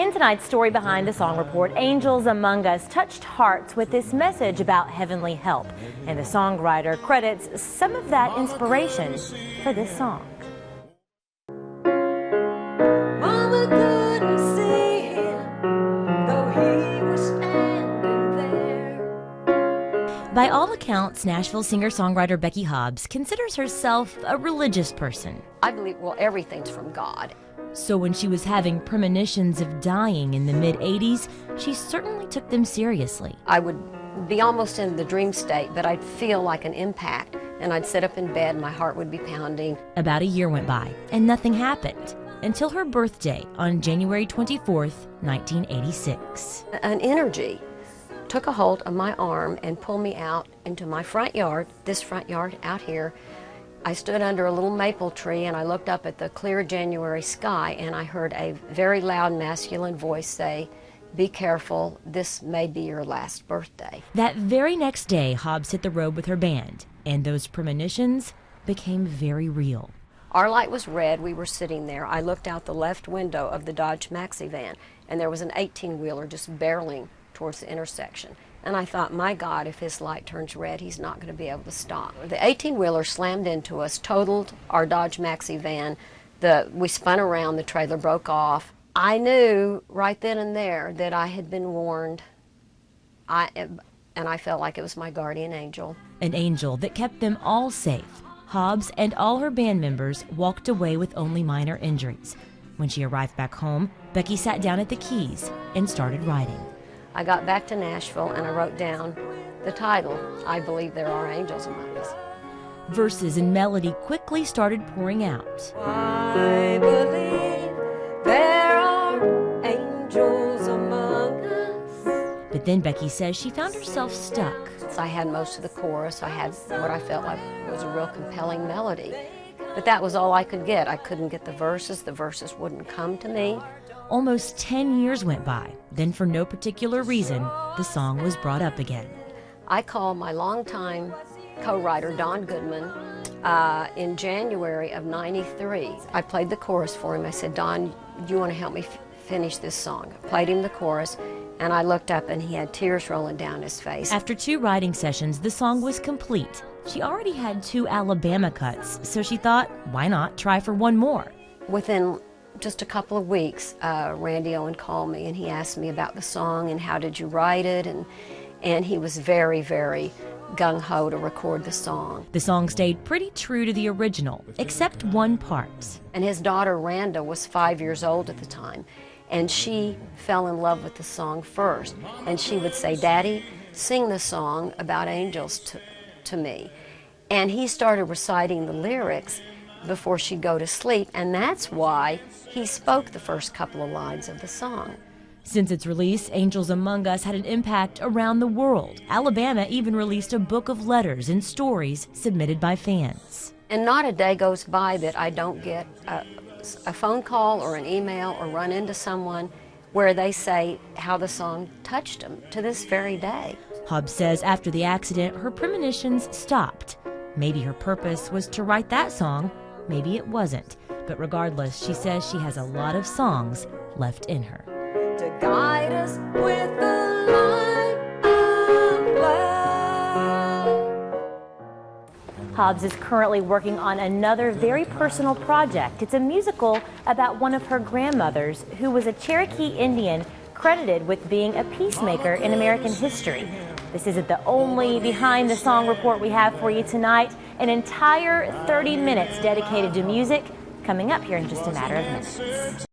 In tonight's Story Behind the Song Report, Angels Among Us touched hearts with this message about heavenly help, and the songwriter credits some of that inspiration for this song. Mama couldn't see him, though he was standing there. By all accounts, Nashville singer-songwriter Becky Hobbs considers herself a religious person. I believe, well, everything's from God. So when she was having premonitions of dying in the mid-'80s, she certainly took them seriously. I would be almost in the dream state, but I'd feel like an impact, and I'd sit up in bed and my heart would be pounding. About a year went by, and nothing happened until her birthday on January 24th, 1986. An energy took a hold of my arm and pulled me out into my front yard, this front yard out here. I stood under a little maple tree and I looked up at the clear January sky, and I heard a very loud masculine voice say, "Be careful, this may be your last birthday." That very next day, Hobbs hit the road with her band, and those premonitions became very real. Our light was red. We were sitting there. I looked out the left window of the Dodge Maxi van, and there was an 18-wheeler just barreling towards the intersection. And I thought, my God, if his light turns red, he's not going to be able to stop. The 18-wheeler slammed into us, totaled our Dodge Maxi van. We spun around, the trailer broke off. I knew right then and there that I had been warned, and I felt like it was my guardian angel. An angel that kept them all safe. Hobbs and all her band members walked away with only minor injuries. When she arrived back home, Becky sat down at the keys and started writing. I got back to Nashville and I wrote down the title, "I Believe There Are Angels Among Us." Verses and melody quickly started pouring out. I believe there are angels among us. But then Becky says she found herself stuck. I had most of the chorus. I had what I felt like was a real compelling melody. But that was all I could get. I couldn't get the verses. The verses wouldn't come to me. Almost 10 years went by. Then, for no particular reason, the song was brought up again. I called my longtime co-writer, Don Goodman, in January of '93. I played the chorus for him. I said, "Don, do you want to help me finish this song?" I played him the chorus, and I looked up and he had tears rolling down his face. After 2 writing sessions, the song was complete. She already had 2 Alabama cuts, so she thought, why not try for one more? Within just a couple of weeks, Randy Owen called me and he asked me about the song and how did you write it, and he was very, very gung-ho to record the song. The song stayed pretty true to the original, except one part. And his daughter Randa was 5 years old at the time, and she fell in love with the song first, and she would say, "Daddy, sing the song about angels to me." And he started reciting the lyrics before she'd go to sleep, and that's why he spoke the first couple of lines of the song. Since its release, Angels Among Us had an impact around the world. Alabama even released a book of letters and stories submitted by fans. And not a day goes by that I don't get a phone call or an email or run into someone where they say how the song touched them to this very day. Hobbs says after the accident, her premonitions stopped. Maybe her purpose was to write that song, maybe it wasn't. But regardless, she says she has a lot of songs left in her. To guide us with the light of love. Hobbs is currently working on another very personal project. It's a musical about one of her grandmothers who was a Cherokee Indian credited with being a peacemaker in American history. This isn't the only behind the song report we have for you tonight. An entire 30 minutes dedicated to music coming up here in just a matter of minutes.